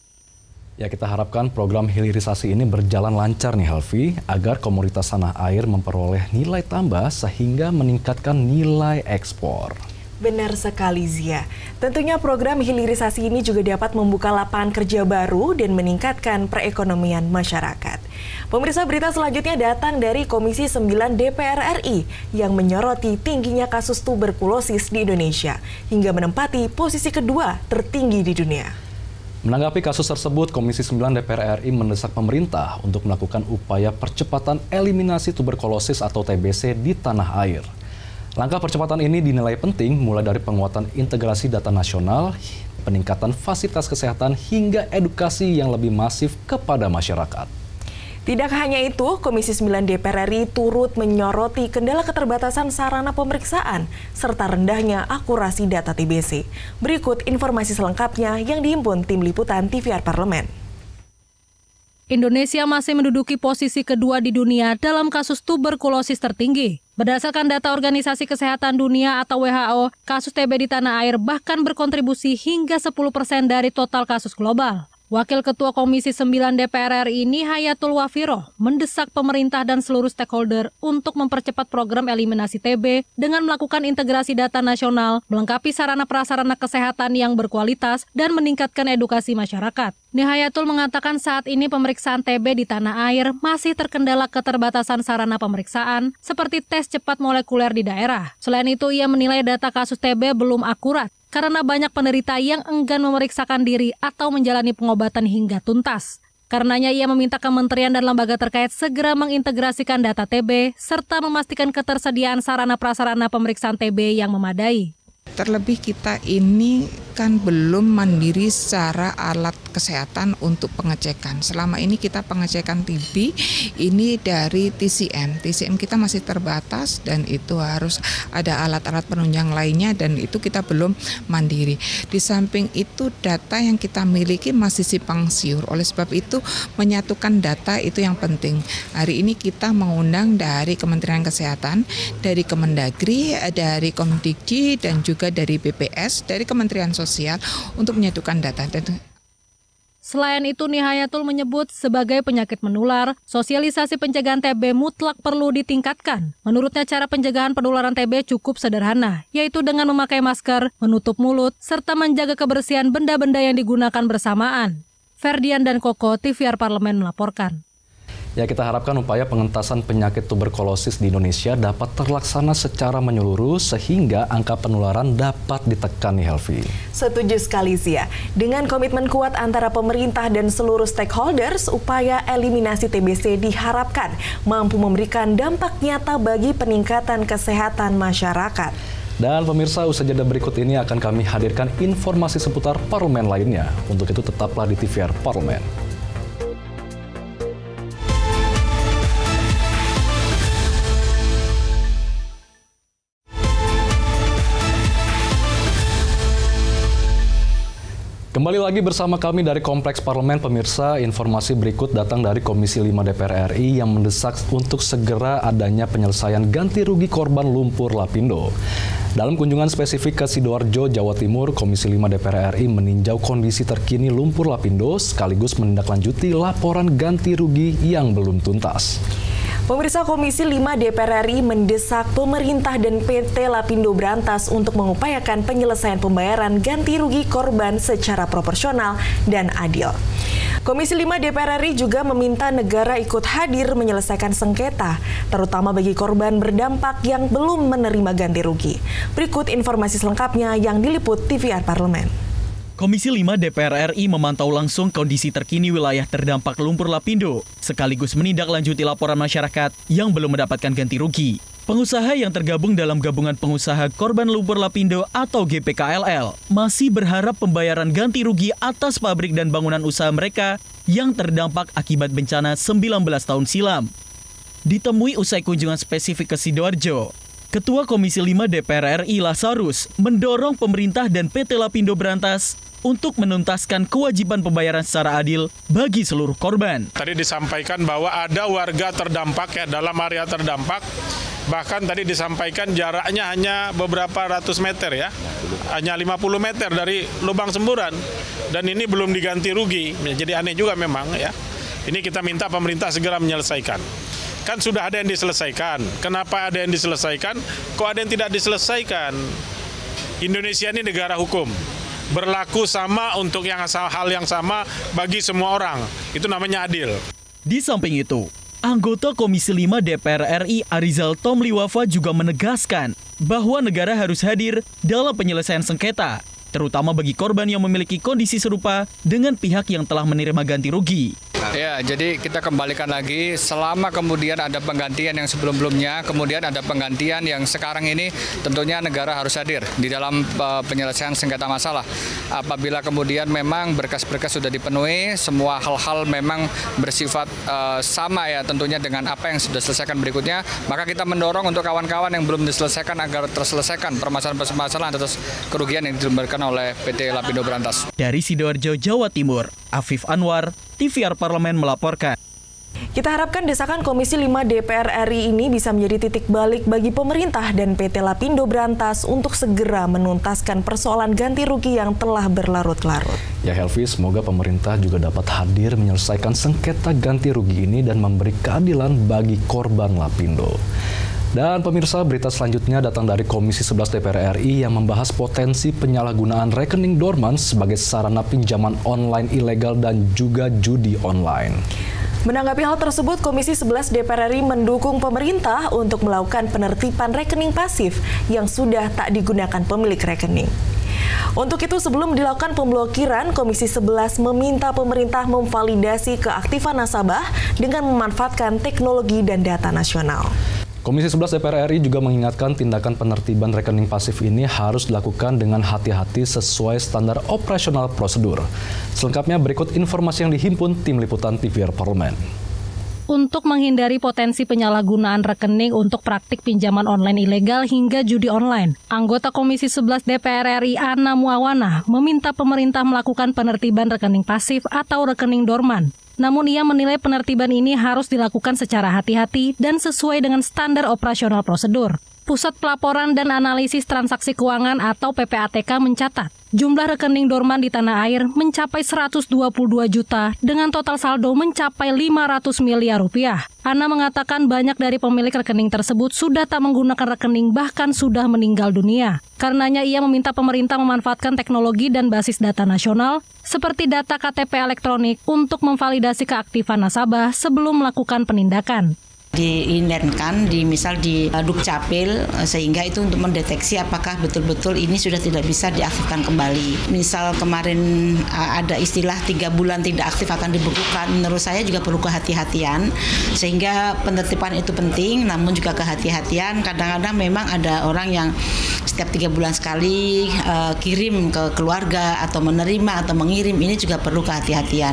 Ya, kita harapkan program hilirisasi ini berjalan lancar nih Helvi, agar komoditas tanah air memperoleh nilai tambah sehingga meningkatkan nilai ekspor. Benar sekali Zia. Tentunya program hilirisasi ini juga dapat membuka lapangan kerja baru dan meningkatkan perekonomian masyarakat. Pemirsa, berita selanjutnya datang dari Komisi 9 DPR RI yang menyoroti tingginya kasus tuberkulosis di Indonesia hingga menempati posisi kedua tertinggi di dunia. Menanggapi kasus tersebut, Komisi 9 DPR RI mendesak pemerintah untuk melakukan upaya percepatan eliminasi tuberkulosis atau TBC di tanah air. Langkah percepatan ini dinilai penting mulai dari penguatan integrasi data nasional, peningkatan fasilitas kesehatan, hingga edukasi yang lebih masif kepada masyarakat. Tidak hanya itu, Komisi 9 DPR RI turut menyoroti kendala keterbatasan sarana pemeriksaan serta rendahnya akurasi data TBC. Berikut informasi selengkapnya yang dihimpun tim liputan TVR Parlemen. Indonesia masih menduduki posisi kedua di dunia dalam kasus tuberkulosis tertinggi. Berdasarkan data Organisasi Kesehatan Dunia atau WHO, kasus TB di tanah air bahkan berkontribusi hingga 10% dari total kasus global. Wakil Ketua Komisi 9 DPR RI Nihayatul Wafiroh mendesak pemerintah dan seluruh stakeholder untuk mempercepat program eliminasi TB dengan melakukan integrasi data nasional, melengkapi sarana prasarana kesehatan yang berkualitas, dan meningkatkan edukasi masyarakat. Nihayatul mengatakan saat ini pemeriksaan TB di tanah air masih terkendala keterbatasan sarana pemeriksaan seperti tes cepat molekuler di daerah. Selain itu, ia menilai data kasus TB belum akurat karena banyak penderita yang enggan memeriksakan diri atau menjalani pengobatan hingga tuntas. Karenanya ia meminta kementerian dan lembaga terkait segera mengintegrasikan data TB serta memastikan ketersediaan sarana prasarana pemeriksaan TB yang memadai. Terlebih kita ini kan belum mandiri secara alat kesehatan untuk pengecekan. Selama ini kita pengecekan TB ini dari TCM. TCM kita masih terbatas dan itu harus ada alat-alat penunjang lainnya dan itu kita belum mandiri. Di samping itu data yang kita miliki masih simpang siur. Oleh sebab itu menyatukan data itu yang penting. Hari ini kita mengundang dari Kementerian Kesehatan, dari Kemendagri, dari Komdikji dan juga dari BPS, dari Kementerian Sosial untuk menyatukan data. Selain itu, Nihayatul menyebut sebagai penyakit menular, sosialisasi pencegahan TB mutlak perlu ditingkatkan. Menurutnya cara pencegahan penularan TB cukup sederhana, yaitu dengan memakai masker, menutup mulut, serta menjaga kebersihan benda-benda yang digunakan bersamaan. Ferdian dan Koko, TVR Parlemen melaporkan. Ya, kita harapkan upaya pengentasan penyakit tuberkulosis di Indonesia dapat terlaksana secara menyeluruh sehingga angka penularan dapat ditekan nih Helvi. Setuju sekali Zia. Dengan komitmen kuat antara pemerintah dan seluruh stakeholders, upaya eliminasi TBC diharapkan mampu memberikan dampak nyata bagi peningkatan kesehatan masyarakat. Dan pemirsa, usai jeda berikut ini akan kami hadirkan informasi seputar parlemen lainnya. Untuk itu tetaplah di TVR Parlemen. Kembali lagi bersama kami dari Kompleks Parlemen, pemirsa. Informasi berikut datang dari Komisi 5 DPR RI yang mendesak untuk segera adanya penyelesaian ganti rugi korban lumpur Lapindo. Dalam kunjungan spesifik ke Sidoarjo, Jawa Timur, Komisi 5 DPR RI meninjau kondisi terkini lumpur Lapindo sekaligus menindaklanjuti laporan ganti rugi yang belum tuntas. Pemirsa, Komisi 5 DPR RI mendesak pemerintah dan PT Lapindo Brantas untuk mengupayakan penyelesaian pembayaran ganti rugi korban secara proporsional dan adil. Komisi 5 DPR RI juga meminta negara ikut hadir menyelesaikan sengketa, terutama bagi korban berdampak yang belum menerima ganti rugi. Berikut informasi selengkapnya yang diliput TVR Parlemen. Komisi 5 DPR RI memantau langsung kondisi terkini wilayah terdampak lumpur Lapindo, sekaligus menindaklanjuti laporan masyarakat yang belum mendapatkan ganti rugi. Pengusaha yang tergabung dalam Gabungan Pengusaha Korban Lumpur Lapindo atau GPKLL masih berharap pembayaran ganti rugi atas pabrik dan bangunan usaha mereka yang terdampak akibat bencana 19 tahun silam. Ditemui usai kunjungan spesifik ke Sidoarjo, Ketua Komisi 5 DPR RI Lazarus mendorong pemerintah dan PT Lapindo Brantas untuk menuntaskan kewajiban pembayaran secara adil bagi seluruh korban. Tadi disampaikan bahwa ada warga terdampak ya dalam area terdampak, bahkan tadi disampaikan jaraknya hanya beberapa ratus meter ya, hanya 50 meter dari lubang semburan. dan ini belum diganti rugi. Jadi aneh juga memang ya. Ini kita minta pemerintah segera menyelesaikan. Kan sudah ada yang diselesaikan. Kenapa ada yang diselesaikan? Kok ada yang tidak diselesaikan? Indonesia ini negara hukum. Berlaku sama untuk hal yang sama bagi semua orang. Itu namanya adil. Di samping itu, anggota Komisi 5 DPR RI Arizal Tomliwafa juga menegaskan bahwa negara harus hadir dalam penyelesaian sengketa, terutama bagi korban yang memiliki kondisi serupa dengan pihak yang telah menerima ganti rugi. Ya, jadi kita kembalikan lagi, selama kemudian ada penggantian yang sebelum-belumnya, kemudian ada penggantian yang sekarang ini, tentunya negara harus hadir di dalam penyelesaian sengketa masalah. Apabila kemudian memang berkas-berkas sudah dipenuhi, semua hal-hal memang bersifat sama ya tentunya dengan apa yang sudah diselesaikan berikutnya, maka kita mendorong untuk kawan-kawan yang belum diselesaikan agar terselesaikan permasalahan-permasalahan atas kerugian yang diberikan oleh PT Lapindo Brantas. Dari Sidoarjo, Jawa Timur, Afif Anwar, TVR Parlemen melaporkan. Kita harapkan desakan Komisi 5 DPR RI ini bisa menjadi titik balik bagi pemerintah dan PT Lapindo Brantas untuk segera menuntaskan persoalan ganti rugi yang telah berlarut-larut. Ya Helvi, semoga pemerintah juga dapat hadir menyelesaikan sengketa ganti rugi ini dan memberi keadilan bagi korban Lapindo. Dan pemirsa, berita selanjutnya datang dari Komisi 11 DPR RI yang membahas potensi penyalahgunaan rekening dorman sebagai sarana pinjaman online ilegal dan juga judi online. Menanggapi hal tersebut, Komisi 11 DPR RI mendukung pemerintah untuk melakukan penertiban rekening pasif yang sudah tak digunakan pemilik rekening. Untuk itu, sebelum dilakukan pemblokiran, Komisi 11 meminta pemerintah memvalidasi keaktifan nasabah dengan memanfaatkan teknologi dan data nasional. Komisi 11 DPR RI juga mengingatkan tindakan penertiban rekening pasif ini harus dilakukan dengan hati-hati sesuai standar operasional prosedur. Selengkapnya berikut informasi yang dihimpun tim liputan TVR Parlemen. Untuk menghindari potensi penyalahgunaan rekening untuk praktik pinjaman online ilegal hingga judi online, anggota Komisi 11 DPR RI Ana Muawana meminta pemerintah melakukan penertiban rekening pasif atau rekening dorman. Namun ia menilai penertiban ini harus dilakukan secara hati-hati dan sesuai dengan standar operasional prosedur. Pusat Pelaporan dan Analisis Transaksi Keuangan atau PPATK mencatat, jumlah rekening dorman di tanah air mencapai 122 juta dengan total saldo mencapai 500 miliar rupiah. Ana mengatakan banyak dari pemilik rekening tersebut sudah tak menggunakan rekening bahkan sudah meninggal dunia. Karenanya ia meminta pemerintah memanfaatkan teknologi dan basis data nasional seperti data KTP elektronik untuk memvalidasi keaktifan nasabah sebelum melakukan penindakan. Diindenkan misal di Dukcapil sehingga itu untuk mendeteksi apakah betul-betul ini sudah tidak bisa diaktifkan kembali. Misal kemarin ada istilah 3 bulan tidak aktif akan dibekukan. Menurut saya juga perlu kehati-hatian sehingga penertiban itu penting, namun juga kehati-hatian. Kadang-kadang memang ada orang yang setiap 3 bulan sekali kirim ke keluarga atau menerima atau mengirim, ini juga perlu kehati-hatian.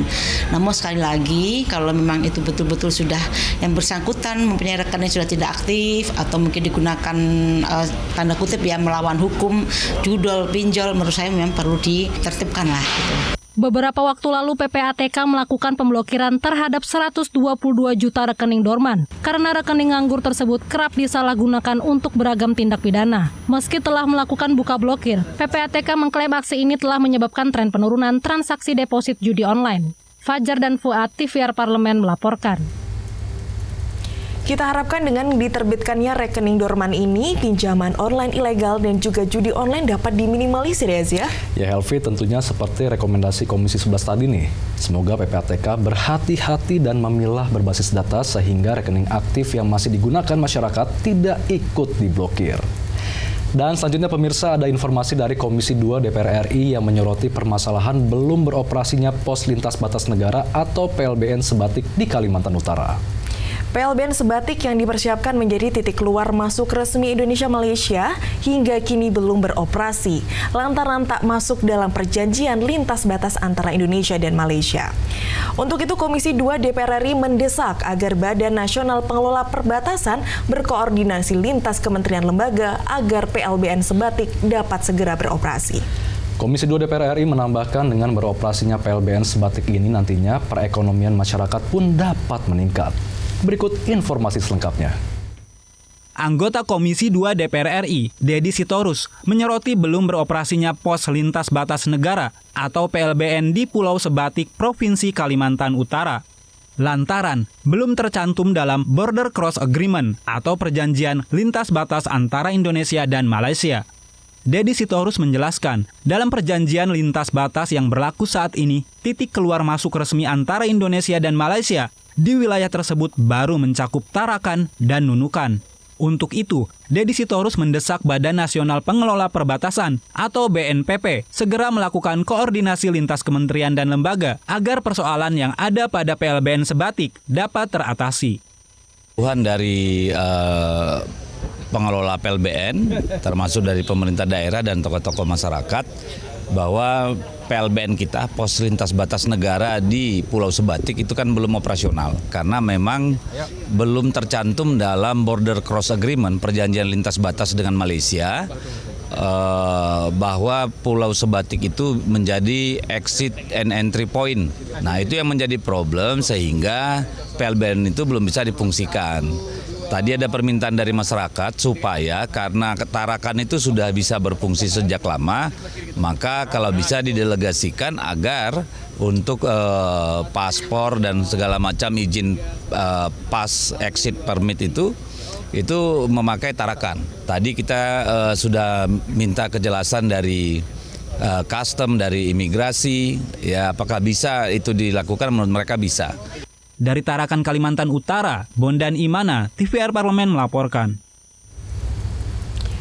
Namun sekali lagi kalau memang itu betul-betul sudah yang bersangkutan mempunyai rekening sudah tidak aktif atau mungkin digunakan tanda kutip ya melawan hukum, judol, pinjol, menurut saya memang perlu ditertibkan lah gitu. Beberapa waktu lalu PPATK melakukan pemblokiran terhadap 122 juta rekening dorman karena rekening nganggur tersebut kerap disalahgunakan untuk beragam tindak pidana. Meski telah melakukan buka blokir, PPATK mengklaim aksi ini telah menyebabkan tren penurunan transaksi deposit judi online. Fajar dan Fuad, TVR Parlemen melaporkan. Kita harapkan dengan diterbitkannya rekening dorman ini, pinjaman online ilegal dan juga judi online dapat diminimalisir ya Zia? Ya Helvi, tentunya seperti rekomendasi Komisi 11 tadi nih. Semoga PPATK berhati-hati dan memilah berbasis data sehingga rekening aktif yang masih digunakan masyarakat tidak ikut diblokir. Dan selanjutnya pemirsa, ada informasi dari Komisi 2 DPR RI yang menyoroti permasalahan belum beroperasinya pos lintas batas negara atau PLBN Sebatik di Kalimantan Utara. PLBN Sebatik yang dipersiapkan menjadi titik keluar masuk resmi Indonesia-Malaysia hingga kini belum beroperasi, lantaran tak masuk dalam perjanjian lintas batas antara Indonesia dan Malaysia. Untuk itu, Komisi 2 DPR RI mendesak agar Badan Nasional Pengelola Perbatasan berkoordinasi lintas kementerian lembaga agar PLBN Sebatik dapat segera beroperasi. Komisi 2 DPR RI menambahkan dengan beroperasinya PLBN Sebatik ini nantinya perekonomian masyarakat pun dapat meningkat. Berikut informasi selengkapnya. Anggota Komisi 2 DPR RI, Deddy Sitorus, menyoroti belum beroperasinya pos lintas batas negara atau PLBN di Pulau Sebatik, Provinsi Kalimantan Utara. Lantaran belum tercantum dalam Border Cross Agreement atau perjanjian lintas batas antara Indonesia dan Malaysia. Deddy Sitorus menjelaskan, dalam perjanjian lintas batas yang berlaku saat ini, titik keluar masuk resmi antara Indonesia dan Malaysia di wilayah tersebut baru mencakup Tarakan dan Nunukan. Untuk itu, Deddy Sitorus mendesak Badan Nasional Pengelola Perbatasan atau BNPB segera melakukan koordinasi lintas kementerian dan lembaga agar persoalan yang ada pada PLBN Sebatik dapat teratasi. Tuhan dari pengelola PLBN, termasuk dari pemerintah daerah dan tokoh-tokoh masyarakat, bahwa PLBN kita, pos lintas batas negara di Pulau Sebatik itu kan belum operasional karena memang belum tercantum dalam Border Cross Agreement, perjanjian lintas batas dengan Malaysia, bahwa Pulau Sebatik itu menjadi exit and entry point. Nah, itu yang menjadi problem sehingga PLBN itu belum bisa difungsikan. Tadi ada permintaan dari masyarakat supaya karena Tarakan itu sudah bisa berfungsi sejak lama, maka kalau bisa didelegasikan agar untuk paspor dan segala macam izin pas exit permit itu memakai Tarakan. Tadi kita sudah minta kejelasan dari custom, dari imigrasi, ya apakah bisa itu dilakukan, menurut mereka bisa. Dari Tarakan, Kalimantan Utara, Bondan Imana, TVR Parlemen melaporkan.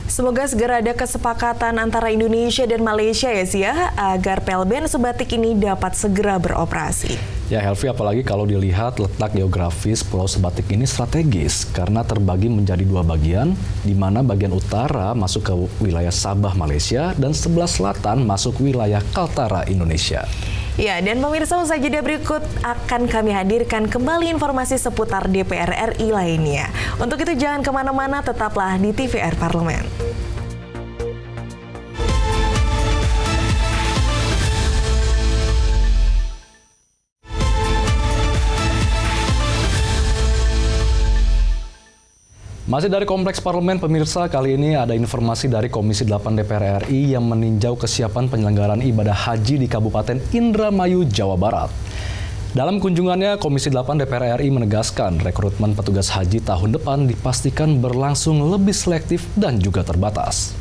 Semoga segera ada kesepakatan antara Indonesia dan Malaysia ya Sia, agar PLBN Sebatik ini dapat segera beroperasi. Ya Helvi, apalagi kalau dilihat letak geografis Pulau Sebatik ini strategis karena terbagi menjadi dua bagian, di mana bagian utara masuk ke wilayah Sabah Malaysia dan sebelah selatan masuk wilayah Kaltara Indonesia. Ya, dan pemirsa, usai jeda berikut akan kami hadirkan kembali informasi seputar DPR RI lainnya. Untuk itu jangan kemana-mana, tetaplah di TVR Parlemen. Masih dari Kompleks Parlemen, pemirsa, kali ini ada informasi dari Komisi 8 DPR RI yang meninjau kesiapan penyelenggaraan ibadah haji di Kabupaten Indramayu, Jawa Barat. Dalam kunjungannya, Komisi 8 DPR RI menegaskan rekrutmen petugas haji tahun depan dipastikan berlangsung lebih selektif dan juga terbatas.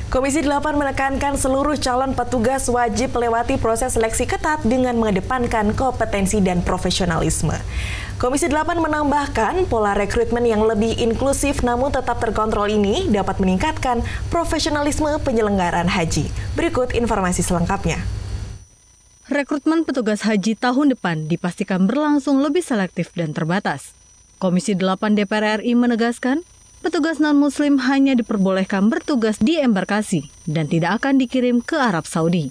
Komisi 8 menekankan seluruh calon petugas wajib melewati proses seleksi ketat dengan mengedepankan kompetensi dan profesionalisme. Komisi 8 menambahkan pola rekrutmen yang lebih inklusif namun tetap terkontrol ini dapat meningkatkan profesionalisme penyelenggaraan haji. Berikut informasi selengkapnya. Rekrutmen petugas haji tahun depan dipastikan berlangsung lebih selektif dan terbatas. Komisi 8 DPR RI menegaskan, petugas non-muslim hanya diperbolehkan bertugas di embarkasi dan tidak akan dikirim ke Arab Saudi.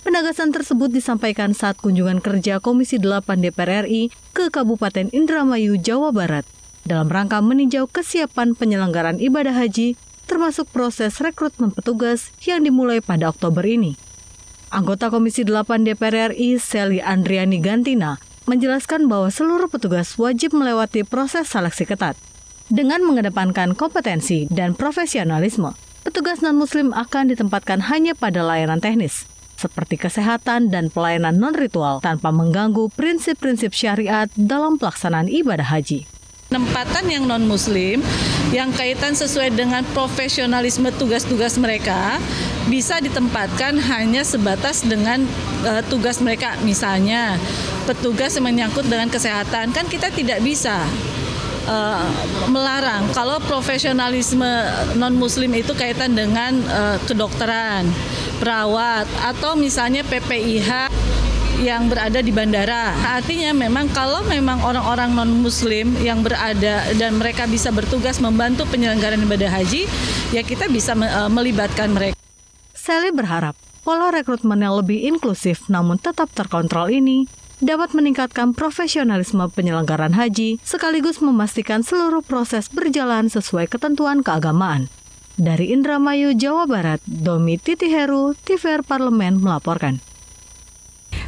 Penegasan tersebut disampaikan saat kunjungan kerja Komisi 8 DPR RI ke Kabupaten Indramayu, Jawa Barat, dalam rangka meninjau kesiapan penyelenggaraan ibadah haji, termasuk proses rekrutmen petugas yang dimulai pada Oktober ini. Anggota Komisi 8 DPR RI, Sally Andriani Gantina, menjelaskan bahwa seluruh petugas wajib melewati proses seleksi ketat. Dengan mengedepankan kompetensi dan profesionalisme, petugas non-muslim akan ditempatkan hanya pada layanan teknis, seperti kesehatan dan pelayanan non-ritual tanpa mengganggu prinsip-prinsip syariat dalam pelaksanaan ibadah haji. Penempatan yang non-muslim yang kaitan sesuai dengan profesionalisme tugas-tugas mereka bisa ditempatkan hanya sebatas dengan tugas mereka. Misalnya petugas yang menyangkut dengan kesehatan, kan kita tidak bisa melarang kalau profesionalisme non-muslim itu kaitan dengan kedokteran, perawat, atau misalnya PPIH yang berada di bandara. Artinya memang kalau memang orang-orang non-muslim yang berada dan mereka bisa bertugas membantu penyelenggaraan ibadah haji, ya kita bisa melibatkan mereka. Sally berharap pola rekrutmen yang lebih inklusif namun tetap terkontrol ini dapat meningkatkan profesionalisme penyelenggaraan haji sekaligus memastikan seluruh proses berjalan sesuai ketentuan keagamaan. Dari Indramayu, Jawa Barat, Domi Titiheru, TVR Parlemen melaporkan.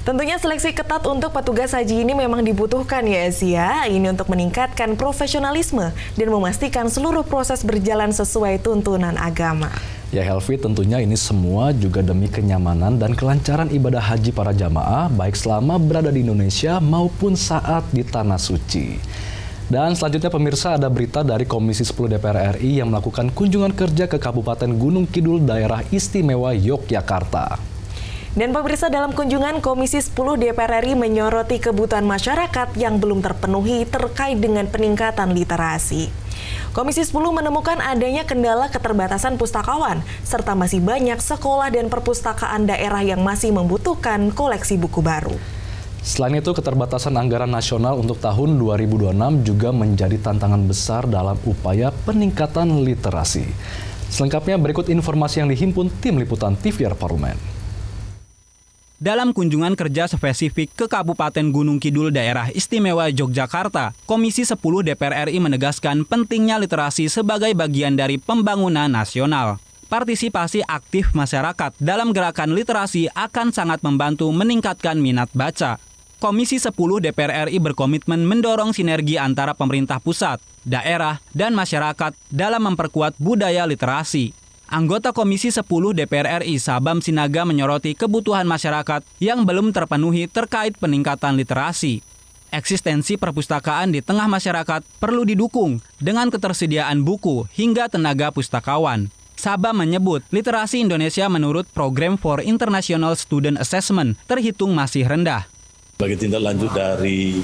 Tentunya seleksi ketat untuk petugas haji ini memang dibutuhkan ya Asia. Ini untuk meningkatkan profesionalisme dan memastikan seluruh proses berjalan sesuai tuntunan agama. Ya Helvi, tentunya ini semua juga demi kenyamanan dan kelancaran ibadah haji para jamaah, baik selama berada di Indonesia maupun saat di Tanah Suci. Dan selanjutnya pemirsa, ada berita dari Komisi 10 DPR RI yang melakukan kunjungan kerja ke Kabupaten Gunung Kidul, Daerah Istimewa Yogyakarta. Dan pemirsa, dalam kunjungan Komisi 10 DPR RI menyoroti kebutuhan masyarakat yang belum terpenuhi terkait dengan peningkatan literasi. Komisi 10 menemukan adanya kendala keterbatasan pustakawan, serta masih banyak sekolah dan perpustakaan daerah yang masih membutuhkan koleksi buku baru. Selain itu, keterbatasan anggaran nasional untuk tahun 2026 juga menjadi tantangan besar dalam upaya peningkatan literasi. Selengkapnya berikut informasi yang dihimpun tim liputan TVR Parlemen. Dalam kunjungan kerja spesifik ke Kabupaten Gunung Kidul, Daerah Istimewa Yogyakarta, Komisi 10 DPR RI menegaskan pentingnya literasi sebagai bagian dari pembangunan nasional. Partisipasi aktif masyarakat dalam gerakan literasi akan sangat membantu meningkatkan minat baca. Komisi 10 DPR RI berkomitmen mendorong sinergi antara pemerintah pusat, daerah, dan masyarakat dalam memperkuat budaya literasi. Anggota Komisi 10 DPR RI Sabam Sinaga menyoroti kebutuhan masyarakat yang belum terpenuhi terkait peningkatan literasi. Eksistensi perpustakaan di tengah masyarakat perlu didukung dengan ketersediaan buku hingga tenaga pustakawan. Sabam menyebut literasi Indonesia menurut Program for International Student Assessment terhitung masih rendah. Sebagai tindak lanjut dari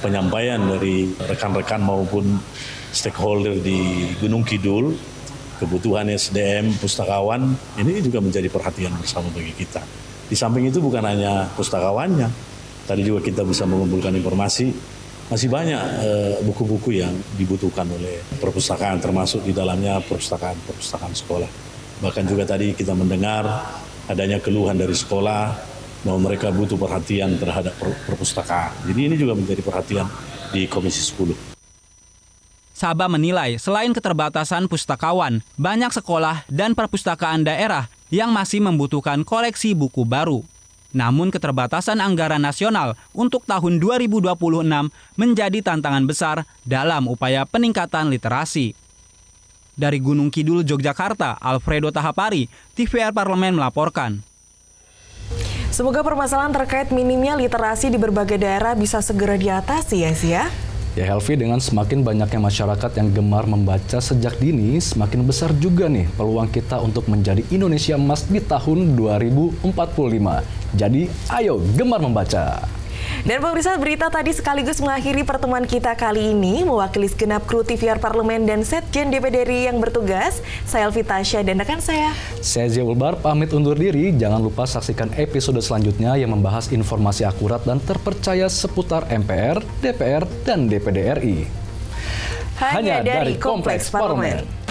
penyampaian dari rekan-rekan maupun stakeholder di Gunung Kidul, kebutuhan SDM pustakawan ini juga menjadi perhatian bersama bagi kita. Di samping itu bukan hanya pustakawannya, tadi juga kita bisa mengumpulkan informasi, masih banyak buku-buku yang dibutuhkan oleh perpustakaan, termasuk di dalamnya perpustakaan sekolah. Bahkan juga tadi kita mendengar adanya keluhan dari sekolah bahwa mereka butuh perhatian terhadap perpustakaan. Jadi ini juga menjadi perhatian di Komisi 10. Sabam menilai selain keterbatasan pustakawan, banyak sekolah dan perpustakaan daerah yang masih membutuhkan koleksi buku baru. Namun keterbatasan anggaran nasional untuk tahun 2026 menjadi tantangan besar dalam upaya peningkatan literasi. Dari Gunung Kidul, Yogyakarta, Alfredo Tahapari, TVR Parlemen melaporkan. Semoga permasalahan terkait minimnya literasi di berbagai daerah bisa segera diatasi ya Sia. Ya Helvi, dengan semakin banyaknya masyarakat yang gemar membaca sejak dini, semakin besar juga nih peluang kita untuk menjadi Indonesia Emas di tahun 2045. Jadi ayo gemar membaca. Dan pemirsa, berita tadi sekaligus mengakhiri pertemuan kita kali ini. Mewakili segenap kru TVR Parlemen dan Setjen DPD RI yang bertugas, saya Elvi Tasya dan rekan saya Zia Ulbar pamit undur diri. Jangan lupa saksikan episode selanjutnya yang membahas informasi akurat dan terpercaya seputar MPR, DPR, dan DPD RI. Hanya dari Kompleks Parlemen.